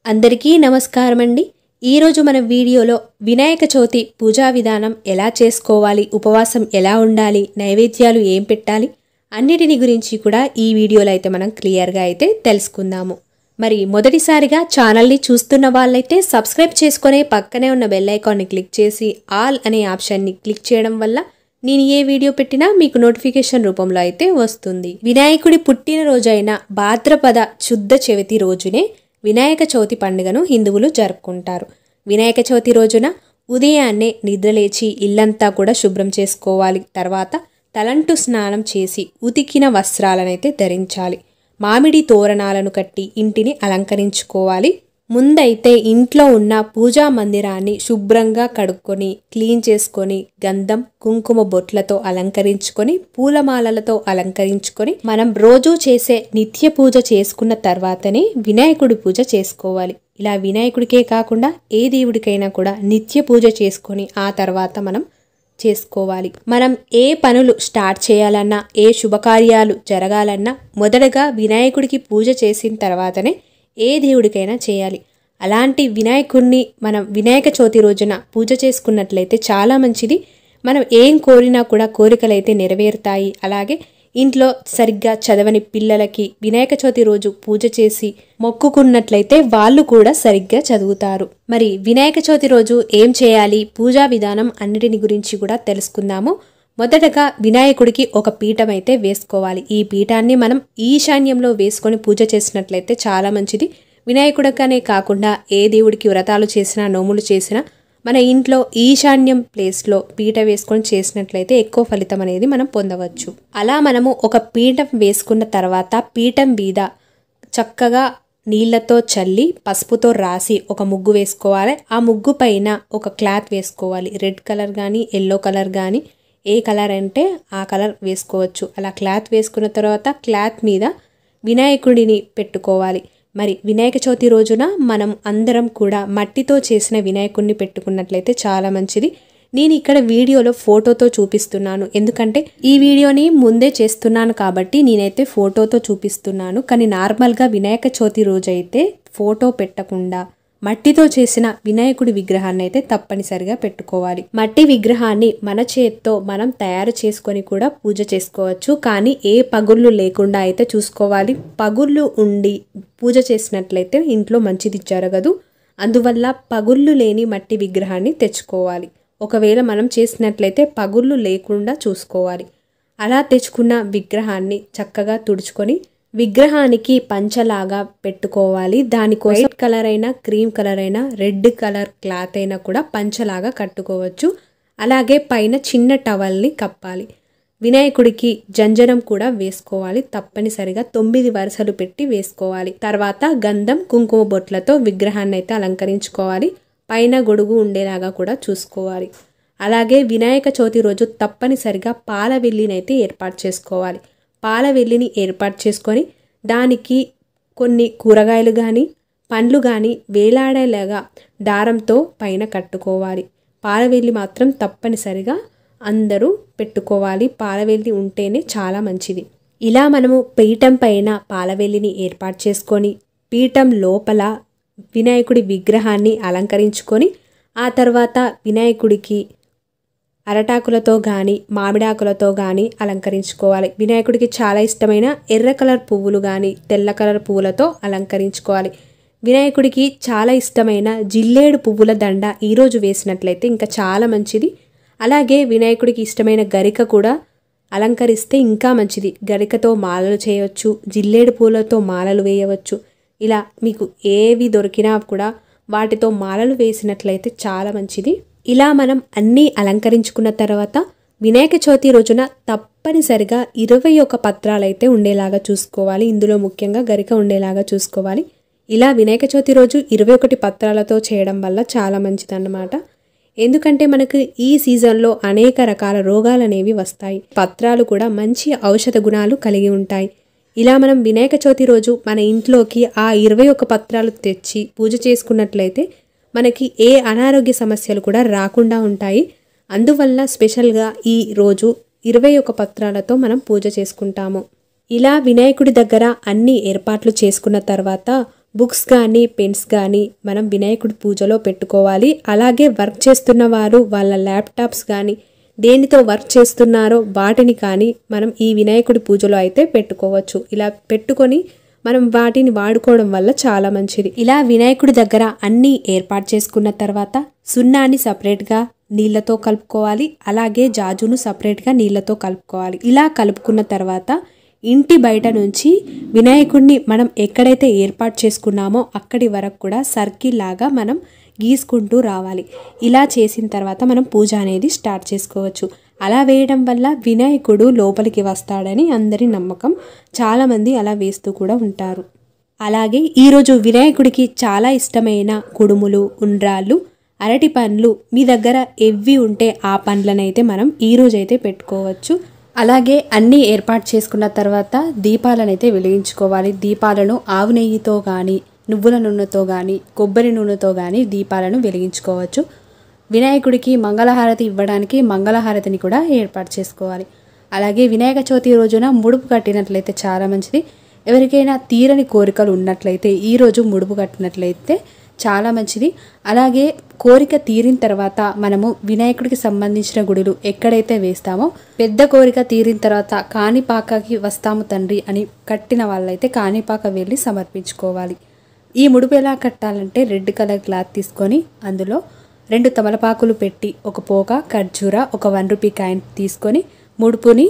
అందరికీ నమస్కారం అండి। ఈ రోజు మన వీడియోలో వినాయక చవితి పూజా విధానం ఎలా చేసుకోవాలి, ఉపవాసం ఎలా ఉండాలి, నైవేద్యాలు ఏం పెట్టాలి అన్నిటిని గురించి కూడా ఈ వీడియోలో అయితే మనం క్లియర్ గా అయితే తెలుసుకుందాము। మరి మొదటిసారిగా ఛానల్ ని చూస్తున్న వాళ్ళైతే సబ్స్క్రైబ్ చేసుకొని పక్కనే ఉన్న బెల్ ఐకాన్ ని క్లిక్ చేసి ఆల్ అనే ఆప్షన్ ని క్లిక్ చేయడం వల్ల నేను ఏ వీడియో పెట్టినా మీకు నోటిఫికేషన్ రూపంలో అయితే వస్తుంది। వినాయకుడి పుట్టిన రోజైన భాద్రపద శుద్ధ చవితి రోజునే వినాయక చవితి పండుగను హిందువులు జరుపుకుంటారు। వినాయక చవితి రోజున ఉదయాన్నే నిద్రలేచి ఇల్లంతా కూడా శుభ్రం చేసుకోవాలి। తర్వాత తలంటు స్నానం చేసి ఉతికిన వస్త్రాలనైతే ధరించాలి। మామిడి తోరణాలను కట్టి ఇంటిని అలంకరించుకోవాలి। ముందైతే ఇంట్లో ఉన్న పూజా మందిరాన్ని శుభ్రంగా కడుక్కొని క్లీన్ చేసుకొని గంధం కుంకుమ బొట్లతో అలంకరించుకొని పూలమాలలతో అలంకరించుకొని మనం రోజు చేసే నిత్య పూజ చేసుకున్న తర్వాతనే వినాయకుడి పూజ చేసుకోవాలి। ఇలా వినాయకుడికే కాకుండా ఏ దేవుడికైనా కూడా నిత్య పూజ చేసుకొని ఆ తర్వాత మనం చేసుకోవాలి। మనం ఏ పనులు స్టార్ట్ చేయాలన్నా ఏ శుభకార్యాలు జరగాలన్నా మొదటగా వినాయకుడికి పూజ చేసిన తర్వాతనే ఏ దేవుడికైనా చేయాలి। అలాంటి వినాయకుడిని మనం వినాయక చవితి రోజున పూజ చేసుకున్నట్లయితే చాలా మంచిది। మనం ఏం కోరినా కూడా కోరికలైతే నెరవేరుతాయి। అలాగే ఇంట్లో సరిగ్గా చదవని పిల్లలకి వినాయక చవితి రోజు పూజ చేసి మొక్కుకున్నట్లయితే వాళ్ళు కూడా సరిగ్గా చదువుతారు। మరి వినాయక చవితి రోజు ఏం చేయాలి, పూజా విధానం అన్నిటిని గురించి కూడా తెలుసుకుందాము। మొదటగా వినాయకుడికి ఒక పీఠం అయితే వేసుకోవాలి। ఈ పీఠాన్ని మనం ఈశాన్యంలో వేసుకొని పూజ చేసినట్లయితే చాలా మంచిది। వినాయకుడికనే కాకుండా ఏ దేవుడికి వ్రతాలు చేసినా నోములు చేసినా మన ఇంట్లో ఈశాన్యం ప్లేస్లో పీఠ వేసుకొని చేసినట్లయితే ఎక్కువ ఫలితం అనేది మనం పొందవచ్చు। అలా మనము ఒక పీఠం వేసుకున్న తర్వాత పీఠం మీద చక్కగా నీళ్లతో చల్లి పసుపుతో రాసి ఒక ముగ్గు వేసుకోవాలి। ఆ ముగ్గు పైన ఒక క్లాత్ వేసుకోవాలి। రెడ్ కలర్ కానీ ఎల్లో కలర్ కానీ ఏ కలర్ అంటే ఆ కలర్ వేసుకోవచ్చు। అలా క్లాత్ వేసుకున్న తర్వాత క్లాత్ మీద వినాయకుడిని పెట్టుకోవాలి। మరి వినాయక చవితి రోజున మనం అందరం కూడా మట్టితో చేసిన వినాయకుడిని పెట్టుకున్నట్లయితే చాలా మంచిది। నేను ఇక్కడ వీడియోలో ఫోటోతో చూపిస్తున్నాను, ఎందుకంటే ఈ వీడియోని ముందే చేస్తున్నాను కాబట్టి నేనైతే ఫోటోతో చూపిస్తున్నాను। కానీ నార్మల్గా వినాయక చవితి రోజు అయితే ఫోటో పెట్టకుండా మట్టితో చేసిన వినాయకుడి విగ్రహాన్ని అయితే తప్పనిసరిగా పెట్టుకోవాలి। మట్టి విగ్రహాన్ని మన చేత్తో మనం తయారు చేసుకొని కూడా పూజ చేసుకోవచ్చు, కానీ ఏ పగుళ్ళు లేకుండా అయితే చూసుకోవాలి। పగుళ్ళు ఉండి పూజ చేసినట్లయితే ఇంట్లో మంచిది జరగదు। అందువల్ల పగుళ్ళు లేని మట్టి విగ్రహాన్ని తెచ్చుకోవాలి। ఒకవేళ మనం చేసినట్లయితే పగుళ్ళు లేకుండా చూసుకోవాలి। అలా తెచ్చుకున్న విగ్రహాన్ని చక్కగా తుడుచుకొని విగ్రహానికి పంచలాగా పెట్టుకోవాలి। దానికి వైట్ కలర్ అయినా క్రీమ్ కలర్ అయినా రెడ్ కలర్ క్లాత్ అయినా కూడా పంచలాగా కట్టుకోవచ్చు। అలాగే పైన చిన్న టవల్ని కప్పాలి। వినాయకుడికి జంజనం కూడా వేసుకోవాలి, తప్పనిసరిగా 9 వరుసలు పెట్టి వేసుకోవాలి। తర్వాత గంధం కుంకుమ బొట్లతో విగ్రహాన్ని అయితే అలంకరించుకోవాలి। పైన గొడుగు ఉండేలాగా కూడా చూసుకోవాలి। అలాగే వినాయక చవితి రోజు తప్పనిసరిగా పాల వెల్లినైతే ఏర్పాటు చేసుకోవాలి। పాల వెల్లిని ఏర్పాటు చేసుకొని దానికి కొన్ని కూరగాయలు కానీ పండ్లు కానీ వేలాడేలాగా దారంతో పైన కట్టుకోవాలి। పాలవెల్లి మాత్రం తప్పనిసరిగా అందరూ పెట్టుకోవాలి, పాలవెల్లి ఉంటేనే చాలా మంచిది। ఇలా మనము పీఠం పైన పాలవెల్లిని ఏర్పాటు చేసుకొని పీఠం లోపల వినాయకుడి విగ్రహాన్ని అలంకరించుకొని ఆ తర్వాత వినాయకుడికి అరటాకులతో కానీ మామిడాకులతో కానీ అలంకరించుకోవాలి। వినాయకుడికి చాలా ఇష్టమైన ఎర్ర కలర్ పువ్వులు కానీ తెల్ల కలర్ పువ్వులతో అలంకరించుకోవాలి। వినాయకుడికి చాలా ఇష్టమైన జిల్లేడు పువ్వుల దండ ఈరోజు వేసినట్లయితే ఇంకా చాలా మంచిది। అలాగే వినాయకుడికి ఇష్టమైన గరిక కూడా అలంకరిస్తే ఇంకా మంచిది। గరికతో మాలలు చేయవచ్చు, జిల్లేడు పూలతో మాలలు వేయవచ్చు। ఇలా మీకు ఏవి దొరికినా కూడా వాటితో మాలలు వేసినట్లయితే చాలా మంచిది। ఇలా మనం అన్నీ అలంకరించుకున్న తర్వాత వినాయక చవితి రోజున తప్పనిసరిగా 21 పత్రాలు అయితే ఉండేలాగా చూసుకోవాలి। ఇందులో ముఖ్యంగా గరిక ఉండేలాగా చూసుకోవాలి। ఇలా వినాయక చవితి రోజు 21 పత్రాలతో చేయడం వల్ల చాలా మంచిదన్నమాట। ఎందుకంటే మనకు ఈ సీజన్లో అనేక రకాల రోగాలు అనేవి వస్తాయి। పత్రాలు కూడా మంచి ఔషధ గుణాలు కలిగి ఉంటాయి। ఇలా మనం వినాయక చవితి రోజు మన ఇంట్లోకి ఆ 21 పత్రాలు తెచ్చి పూజ చేసుకున్నట్లయితే మనకి ఏ అనారోగ్య సమస్యలు కూడా రాకుండా ఉంటాయి। అందువల్ల స్పెషల్గా ఈ రోజు 21 పత్రాలతో మనం పూజ చేసుకుంటాము। ఇలా వినాయకుడి దగ్గర అన్ని ఏర్పాట్లు చేసుకున్న తర్వాత బుక్స్ కానీ పెన్స్ కానీ మనం వినాయకుడి పూజలో పెట్టుకోవాలి. అలాగే వర్క్ చేస్తున్న వారు వాళ్ళ ల్యాప్టాప్స్ కానీ దేనితో వర్క్ చేస్తున్నారో వాటిని కానీ మనం ఈ వినాయకుడి పూజలో అయితే పెట్టుకోవచ్చు. ఇలా పెట్టుకొని మనం వాటిని వాడుకోవడం వల్ల చాలా మంచిది. ఇలా వినాయకుడి దగ్గర అన్నీ ఏర్పాటు చేసుకున్న తర్వాత సున్నాని సపరేట్గా నీళ్ళతో కలుపుకోవాలి. అలాగే జాజును సపరేట్గా నీళ్ళతో కలుపుకోవాలి. ఇలా కలుపుకున్న తర్వాత ఇంటి బయట నుంచి వినాయకుడిని మనం ఎక్కడైతే ఏర్పాటు చేసుకున్నామో అక్కడి వరకు కూడా సర్కిల్ లాగా మనం గీసుకుంటూ రావాలి. ఇలా చేసిన తర్వాత మనం పూజ అనేది స్టార్ట్ చేసుకోవచ్చు. అలా వేయడం వల్ల వినాయకుడు లోపలికి వస్తాడని అందరి నమ్మకం. చాలామంది అలా వేస్తూ కూడా ఉంటారు. అలాగే ఈరోజు వినాయకుడికి చాలా ఇష్టమైన కుడుములు, ఉండ్రాళ్ళు, అరటి పండ్లు మీ దగ్గర ఎవ్వి ఉంటే ఆ పండ్లనైతే మనం ఈరోజైతే పెట్టుకోవచ్చు. అలాగే అన్నీ ఏర్పాటు చేసుకున్న తర్వాత దీపాలనైతే వెలిగించుకోవాలి. దీపాలను ఆవు నెయ్యితో కానీ, నువ్వుల నూనెతో కానీ, కొబ్బరి నూనెతో కానీ దీపాలను వెలిగించుకోవచ్చు. వినాయకుడికి మంగళహారతి ఇవ్వడానికి మంగళహారతిని కూడా ఏర్పాటు చేసుకోవాలి. అలాగే వినాయక చవితి రోజున ముడుపు కట్టినట్లయితే చాలా మంచిది. ఎవరికైనా తీరని కోరికలు ఉన్నట్లయితే ఈరోజు ముడుపు కట్టినట్లయితే చాలా మంచిది. అలాగే కోరిక తీరిన తర్వాత మనము వినాయకుడికి సంబంధించిన గుడులు ఎక్కడైతే వేస్తామో పెద్ద కోరిక తీరిన తర్వాత కాణిపాకకి వస్తాము తండ్రి అని కట్టిన వాళ్ళైతే కాణిపాక వెళ్ళి సమర్పించుకోవాలి. ఈ ముడుపు ఎలా కట్టాలంటే రెడ్ కలర్ క్లాత్ తీసుకొని అందులో 2 తమలపాకులు పెట్టి ఒక పోక ఖర్జూర ఒక 1 రూపీ కాయిన్ తీసుకొని ముడుపుని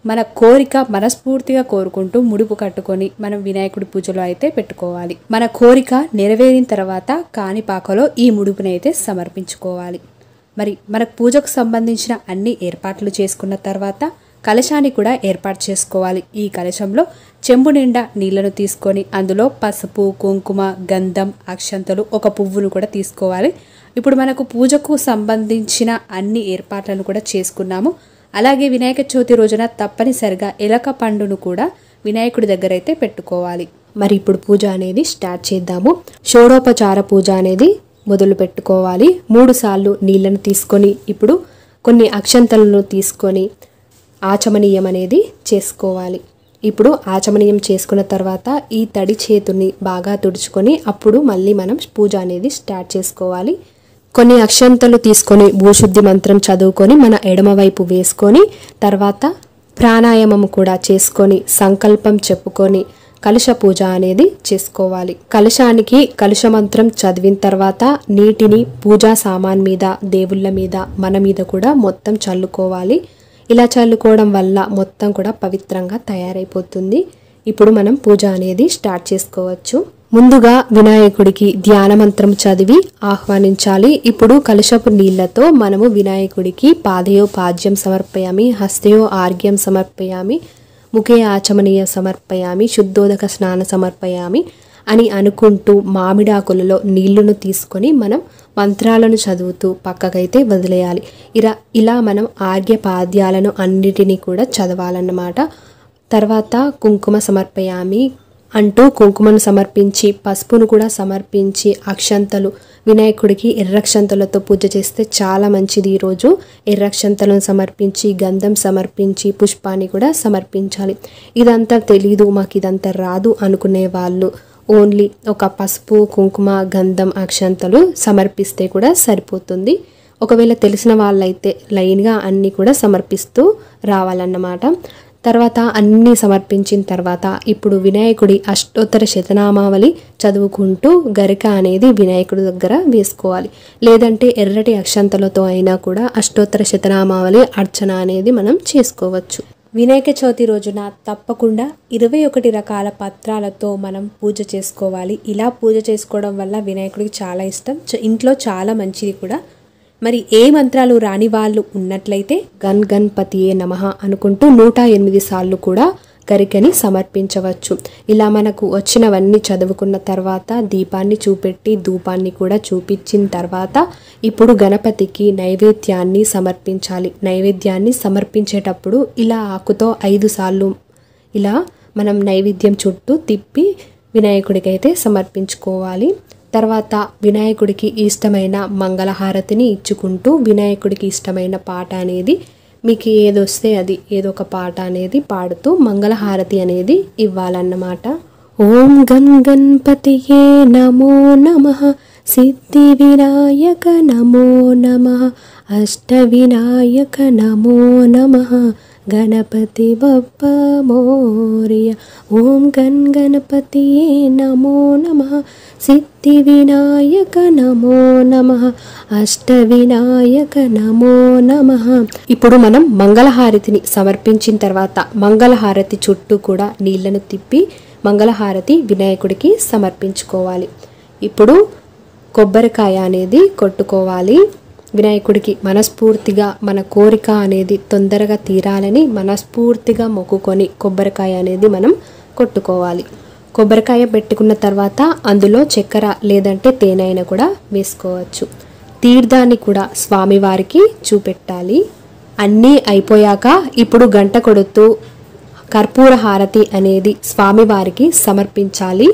మన కోరిక మనస్ఫూర్తిగా కోరుకుంటూ ముడుపు కట్టుకొని మనం వినాయకుడి పూజలో అయితే పెట్టుకోవాలి. మన కోరిక నెరవేరిన తర్వాత కాణిపాకలో ఈ ముడుపుని అయితే సమర్పించుకోవాలి. మరి మనకు పూజకు సంబంధించిన అన్ని ఏర్పాట్లు చేసుకున్న తర్వాత కలశాన్ని కూడా ఏర్పాటు చేసుకోవాలి. ఈ కలశంలో చెంబు నిండా నీళ్లను తీసుకొని అందులో పసుపు, కుంకుమ, గంధం, అక్షంతలు, ఒక పువ్వును కూడా తీసుకోవాలి. ఇప్పుడు మనకు పూజకు సంబంధించిన అన్ని ఏర్పాట్లను కూడా చేసుకున్నాము. అలాగే వినాయక చవితి రోజున తప్పనిసరిగా ఎలక పండును కూడా వినాయకుడి దగ్గర అయితే పెట్టుకోవాలి. మరి ఇప్పుడు పూజ అనేది స్టార్ట్ చేద్దాము. షోడోపచార పూజ అనేది మొదలు పెట్టుకోవాలి. 3 సార్లు నీళ్లను తీసుకొని ఇప్పుడు కొన్ని అక్షంతలను తీసుకొని ఆచమనీయం అనేది చేసుకోవాలి. ఇప్పుడు ఆచమనీయం చేసుకున్న తర్వాత ఈ తడి చేతుని బాగా తుడుచుకొని అప్పుడు మళ్ళీ మనం పూజ అనేది స్టార్ట్ చేసుకోవాలి. కొన్ని అక్షంతలు తీసుకొని భూశుద్ధి మంత్రం చదువుకొని మన ఎడమ వైపు వేసుకొని తర్వాత ప్రాణాయామం కూడా చేసుకొని సంకల్పం చెప్పుకొని కలశ పూజ అనేది చేసుకోవాలి. కలశానికి కలశ మంత్రం చదివిన తర్వాత నీటిని పూజా సామాన్ మీద, దేవుళ్ళ మీద, మన మీద కూడా మొత్తం చల్లుకోవాలి. ఇలా చల్లుకోవడం వల్ల మొత్తం కూడా పవిత్రంగా తయారైపోతుంది. ఇప్పుడు మనం పూజ అనేది స్టార్ట్ చేసుకోవచ్చు. ముందుగా వినాయకుడికి ధ్యాన మంత్రం చదివి ఆహ్వానించాలి. ఇప్పుడు కలశపు నీళ్లతో మనము వినాయకుడికి పాదయో పాద్యం సమర్పయామి, హస్తయో ఆర్ఘ్యం సమర్పయామి, ముఖే ఆచమనీయ సమర్పయామి, శుద్ధోదక స్నాన సమర్పయామి అని అనుకుంటూ మామిడాకులలో నీళ్లను తీసుకొని మనం మంత్రాలను చదువుతూ పక్కకైతే వదిలేయాలి. ఇలా మనం ఆర్ఘ్య పాద్యాలను అన్నిటినీ కూడా చదవాలన్నమాట. తర్వాత కుంకుమ సమర్పయామి అంటూ కుంకుమను సమర్పించి పసుపును కూడా సమర్పించి అక్షంతలు వినాయకుడికి ఎర్రక్షంతలతో పూజ చేస్తే చాలా మంచిది. ఈరోజు ఎర్రక్షంతలను సమర్పించి గంధం సమర్పించి పుష్పాన్ని కూడా సమర్పించాలి. ఇదంతా తెలీదు, మాకు ఇదంతా రాదు అనుకునే వాళ్ళు ఓన్లీ ఒక పసుపు, కుంకుమ, గంధం, అక్షంతలు సమర్పిస్తే కూడా సరిపోతుంది. ఒకవేళ తెలిసిన వాళ్ళైతే లైన్గా అన్నీ కూడా సమర్పిస్తూ రావాలన్నమాట. తర్వాత అన్నీ సమర్పించిన తర్వాత ఇప్పుడు వినాయకుడి అష్టోత్తర శతనామావళి చదువుకుంటూ గరిక అనేది వినాయకుడి దగ్గర వేసుకోవాలి. లేదంటే ఎర్రటి అక్షంతలతో అయినా కూడా అష్టోత్తర శతనామావళి అర్చన అనేది మనం చేసుకోవచ్చు. వినాయక చవితి రోజున తప్పకుండా 21 రకాల పత్రాలతో మనం పూజ చేసుకోవాలి. ఇలా పూజ చేసుకోవడం వల్ల వినాయకుడికి చాలా ఇష్టం, ఇంట్లో చాలా మంచిది కూడా. మరి ఏ మంత్రాలు రాని వాళ్ళు ఉన్నట్లయితే గణపతియే నమః అనుకుంటూ 108 సార్లు కూడా గరికని సమర్పించవచ్చు. ఇలా మనకు వచ్చినవన్నీ చదువుకున్న తర్వాత దీపాన్ని చూపెట్టి ధూపాన్ని కూడా చూపించిన తర్వాత ఇప్పుడు గణపతికి నైవేద్యాన్ని సమర్పించాలి. నైవేద్యాన్ని సమర్పించేటప్పుడు ఇలా ఆకుతో 5 సార్లు ఇలా మనం నైవేద్యం చుట్టూ తిప్పి వినాయకుడికైతే సమర్పించుకోవాలి. తర్వాత వినాయకుడికి ఇష్టమైన మంగళహారతిని ఇచ్చుకుంటూ వినాయకుడికి ఇష్టమైన పాట అనేది మీకు ఏదొస్తే అది ఏదో ఒక పాట అనేది పాడుతూ మంగళహారతి అనేది ఇవ్వాలన్నమాట. ఓం గం గణపతియే నమో నమః, సిద్ధి వినాయక నమో నమః, అష్ట వినాయక నమో నమః, గణపతి బప్ప మోరియా. ఓం గం గణపతియే నమో నమః, సిద్ధి వినాయక నమో నమః, అష్ట వినాయక నమో నమః. ఇప్పుడు మనం మంగళహారతిని సమర్పించిన తర్వాత మంగళహారతి చుట్టూ కూడా నీళ్లను తిప్పి మంగళహారతి వినాయకుడికి సమర్పించుకోవాలి. ఇప్పుడు కొబ్బరికాయ అనేది కొట్టుకోవాలి. వినాయకుడికి మనస్ఫూర్తిగా మన కోరిక అనేది తొందరగా తీరాలని మనస్ఫూర్తిగా మొక్కుకొని కొబ్బరికాయ అనేది మనం కొట్టుకోవాలి. కొబ్బరికాయ పెట్టుకున్న తర్వాత అందులో చక్కెర లేదంటే తేనె అయినా కూడా వేసుకోవచ్చు. తీర్థాన్ని కూడా స్వామివారికి చూపెట్టాలి. అన్నీ అయిపోయాక ఇప్పుడు గంట కొడుతూ కర్పూర హారతి అనేది స్వామివారికి సమర్పించాలి.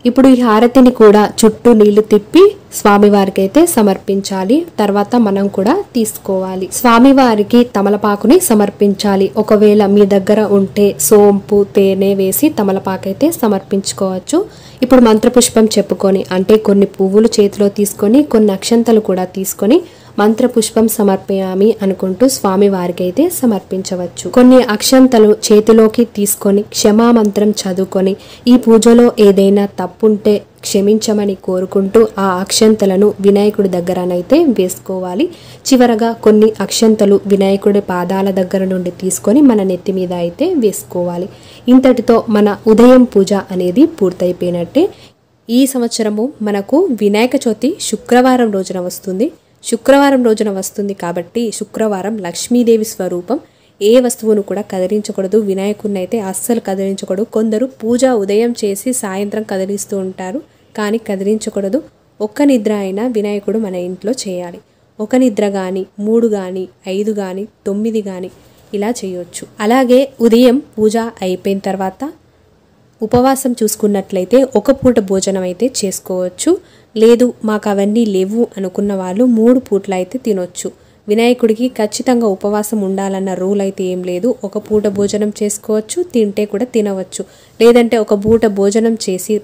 ఇప్పుడు ఈ హారతిని కూడా చుట్టూ నీళ్లు తిప్పి స్వామివారికి అయితే సమర్పించాలి. తర్వాత మనం కూడా తీసుకోవాలి. స్వామివారికి తమలపాకుని సమర్పించాలి. ఒకవేళ మీ దగ్గర ఉంటే సోంపు తేనె వేసి తమలపాకు అయితే సమర్పించుకోవచ్చు. ఇప్పుడు మంత్రపుష్పం చెప్పుకొని అంటే కొన్ని పువ్వులు చేతిలో తీసుకొని కొన్ని అక్షంతలు కూడా తీసుకొని మంత్రపుష్పం సమర్పయామి అనుకుంటూ స్వామివారికి అయితే సమర్పించవచ్చు. కొన్ని అక్షంతలు చేతిలోకి తీసుకొని క్షమామంత్రం చదువుకొని ఈ పూజలో ఏదైనా తప్పుంటే క్షమించమని కోరుకుంటూ ఆ అక్షంతలను వినాయకుడి దగ్గరనైతే వేసుకోవాలి. చివరగా కొన్ని అక్షంతలు వినాయకుడి పాదాల దగ్గర నుండి తీసుకొని మన నెత్తి మీద అయితే వేసుకోవాలి. ఇంతటితో మన ఉదయం పూజ అనేది పూర్తయిపోయినట్టే. ఈ సంవత్సరము మనకు వినాయక చవితి శుక్రవారం రోజున వస్తుంది. శుక్రవారం రోజున వస్తుంది కాబట్టి శుక్రవారం లక్ష్మీదేవి స్వరూపం. ఏ వస్తువును కూడా కదిలించకూడదు. వినాయకుడిని అయితే అస్సలు కదిలించకూడదు. కొందరు పూజ ఉదయం చేసి సాయంత్రం కదిలిస్తూ ఉంటారు, కానీ కదిలించకూడదు. ఒక్క నిద్ర అయినా వినాయకుడు మన ఇంట్లో చేయాలి. ఒక నిద్ర కానీ 3 కానీ 5 కానీ 9 కానీ ఇలా చేయొచ్చు. అలాగే ఉదయం పూజ అయిపోయిన తర్వాత ఉపవాసం చూసుకున్నట్లయితే ఒక పూట భోజనం అయితే చేసుకోవచ్చు. లేదు మాకు అవన్నీ లేవు అనుకున్న వాళ్ళు 3 పూట్ల అయితే తినొచ్చు. వినాయకుడికి ఖచ్చితంగా ఉపవాసం ఉండాలన్న రూల్ అయితే ఏం లేదు. ఒక పూట భోజనం చేసుకోవచ్చు, తింటే కూడా తినవచ్చు. లేదంటే ఒక పూట భోజనం చేసి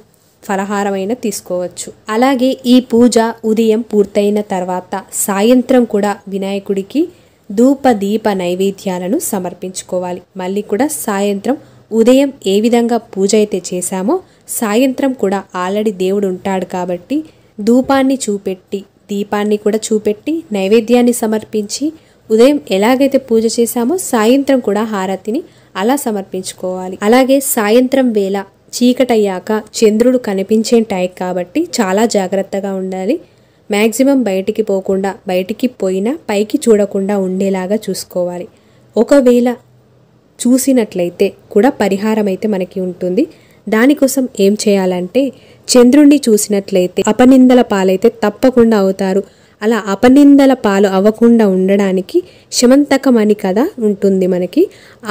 ఫలహారమైన తీసుకోవచ్చు. అలాగే ఈ పూజ ఉదయం పూర్తయిన తర్వాత సాయంత్రం కూడా వినాయకుడికి ధూప దీప నైవేద్యాలను సమర్పించుకోవాలి. మళ్ళీ కూడా సాయంత్రం ఉదయం ఏ విధంగా పూజ అయితే చేశామో సాయంత్రం కూడా ఆల్రెడీ దేవుడు ఉంటాడు కాబట్టి ధూపాన్ని చూపెట్టి దీపాన్ని కూడా చూపెట్టి నైవేద్యాన్ని సమర్పించి ఉదయం ఎలాగైతే పూజ చేశామో సాయంత్రం కూడా హారతిని అలా సమర్పించుకోవాలి. అలాగే సాయంత్రం వేళ చీకటయ్యాక చంద్రుడు కనిపించే టైం కాబట్టి చాలా జాగ్రత్తగా ఉండాలి. మ్యాక్సిమం బయటికి పోకుండా, బయటికి పోయినా పైకి చూడకుండా ఉండేలాగా చూసుకోవాలి. ఒకవేళ చూసినట్లయితే కూడా పరిహారం అయితే మనకి ఉంటుంది. దానికోసం ఏం చేయాలంటే చంద్రుణ్ణి చూసినట్లయితే అపనిందల పాలైతే తప్పకుండా అవుతారు. అలా అపనిందల పాలు అవ్వకుండా ఉండడానికి శమంతకం అని కథ ఉంటుంది మనకి.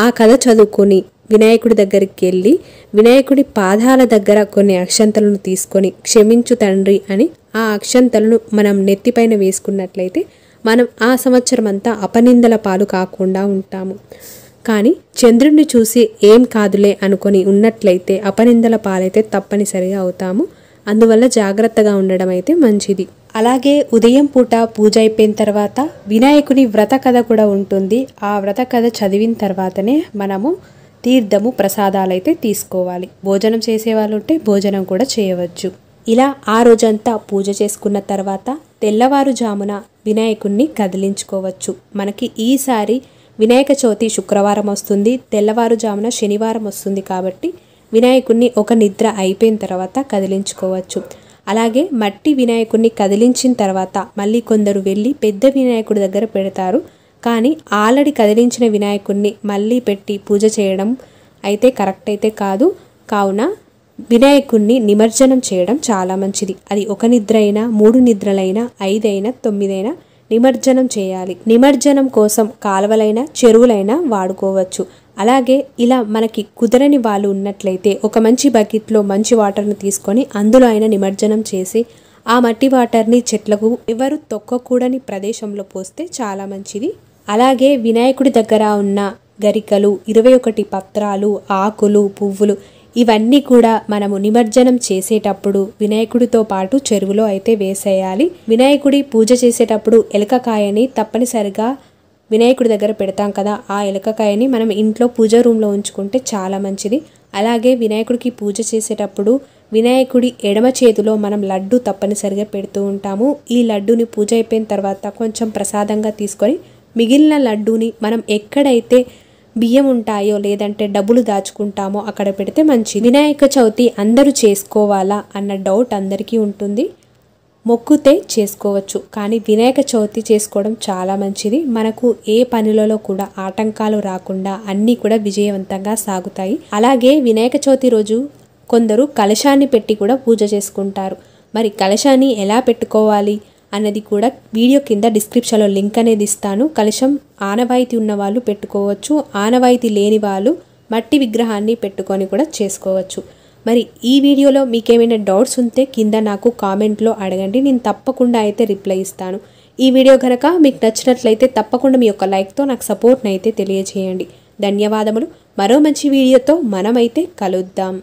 ఆ కథ చదువుకొని వినాయకుడి దగ్గరికి వెళ్ళి వినాయకుడి పాదాల దగ్గర కొన్ని అక్షంతలను తీసుకొని క్షమించు తండ్రి అని ఆ అక్షంతలను మనం నెత్తిపైన వేసుకున్నట్లయితే మనం ఆ సంవత్సరం అంతా అపనిందల పాలు కాకుండా ఉంటాము. కానీ చంద్రుడిని చూసి ఏం కాదులే అనుకొని ఉన్నట్లయితే అపనిందల పాలైతే తప్పనిసరిగా అవుతాము. అందువల్ల జాగ్రత్తగా ఉండడం అయితే మంచిది. అలాగే ఉదయం పూట పూజ అయిపోయిన తర్వాత వినాయకుని వ్రత కథ కూడా ఉంటుంది. ఆ వ్రత కథ చదివిన తర్వాతనే మనము తీర్థము ప్రసాదాలైతే తీసుకోవాలి. భోజనం చేసేవాళ్ళు ఉంటే భోజనం కూడా చేయవచ్చు. ఇలా ఆ రోజంతా పూజ చేసుకున్న తర్వాత తెల్లవారుజామున వినాయకుణ్ణి కదిలించుకోవచ్చు. మనకి ఈసారి వినాయక చవితి శుక్రవారం వస్తుంది, తెల్లవారుజామున శనివారం వస్తుంది కాబట్టి వినాయకుణ్ణి ఒక నిద్ర అయిపోయిన తర్వాత కదిలించుకోవచ్చు. అలాగే మట్టి వినాయకుణ్ణి కదిలించిన తర్వాత మళ్ళీ కొందరు వెళ్ళి పెద్ద వినాయకుడి దగ్గర పెడతారు. కానీ ఆల్రెడీ కదిలించిన వినాయకుణ్ణి మళ్ళీ పెట్టి పూజ చేయడం అయితే కరెక్ట్ అయితే కాదు. కావున వినాయకుణ్ణి నిమజ్జనం చేయడం చాలా మంచిది. అది ఒక నిద్ర అయినా 3 నిద్రలైనా 5 అయినా 9 అయినా నిమజ్జనం చేయాలి. నిమజ్జనం కోసం కాలువలైనా చెరువులైనా వాడుకోవచ్చు. అలాగే ఇలా మనకి కుదరని వాళ్ళు ఉన్నట్లయితే ఒక మంచి బకెట్లో మంచి వాటర్ను తీసుకొని అందులో అయినా నిమజ్జనం చేసి ఆ మట్టి వాటర్ని చెట్లకు ఎవరు తొక్కకూడని ప్రదేశంలో పోస్తే చాలా మంచిది. అలాగే వినాయకుడి దగ్గర ఉన్న గరికలు, 21 పత్రాలు, ఆకులు, పువ్వులు ఇవన్నీ కూడా మనము నిమజ్జనం చేసేటప్పుడు వినాయకుడితో పాటు చెరువులో అయితే వేసేయాలి. వినాయకుడి పూజ చేసేటప్పుడు ఎలకకాయని తప్పనిసరిగా వినాయకుడి దగ్గర పెడతాం కదా, ఆ ఎలకకాయని మనం ఇంట్లో పూజ రూమ్లో ఉంచుకుంటే చాలా మంచిది. అలాగే వినాయకుడికి పూజ చేసేటప్పుడు వినాయకుడి ఎడమ చేతిలో మనం లడ్డు తప్పనిసరిగా పెడుతూ ఉంటాము. ఈ లడ్డూని పూజ అయిపోయిన తర్వాత కొంచెం ప్రసాదంగా తీసుకొని మిగిలిన లడ్డూని మనం ఎక్కడైతే బియ్యం ఉంటాయో లేదంటే డబ్బులు దాచుకుంటామో అక్కడ పెడితే మంచిది. వినాయక చవితి అందరూ చేసుకోవాలా అన్న డౌట్ అందరికీ ఉంటుంది. మొక్కుతే చేసుకోవచ్చు, కానీ వినాయక చవితి చేసుకోవడం చాలా మంచిది. మనకు ఏ పనులలో కూడా ఆటంకాలు రాకుండా అన్నీ కూడా విజయవంతంగా సాగుతాయి. అలాగే వినాయక చవితి రోజు కొందరు కలశాన్ని పెట్టి కూడా పూజ చేసుకుంటారు. మరి కలశాన్ని ఎలా పెట్టుకోవాలి అన్నది కూడా వీడియో కింద డిస్క్రిప్షన్లో లింక్ అనేది ఇస్తాను. కలశం ఆనవాయితీ ఉన్న వాళ్ళు పెట్టుకోవచ్చు, ఆనవాయితీ లేని వాళ్ళు మట్టి విగ్రహాన్ని పెట్టుకొని కూడా చేసుకోవచ్చు. మరి ఈ వీడియోలో మీకేమైనా డౌట్స్ ఉంటే కింద నాకు కామెంట్లో అడగండి, నేను తప్పకుండా అయితే రిప్లై ఇస్తాను. ఈ వీడియో కనుక మీకు నచ్చినట్లయితే తప్పకుండా మీ యొక్క లైక్తో నాకు సపోర్ట్ని అయితే తెలియజేయండి. ధన్యవాదములు. మరో మంచి వీడియోతో మనమైతే కలుద్దాం.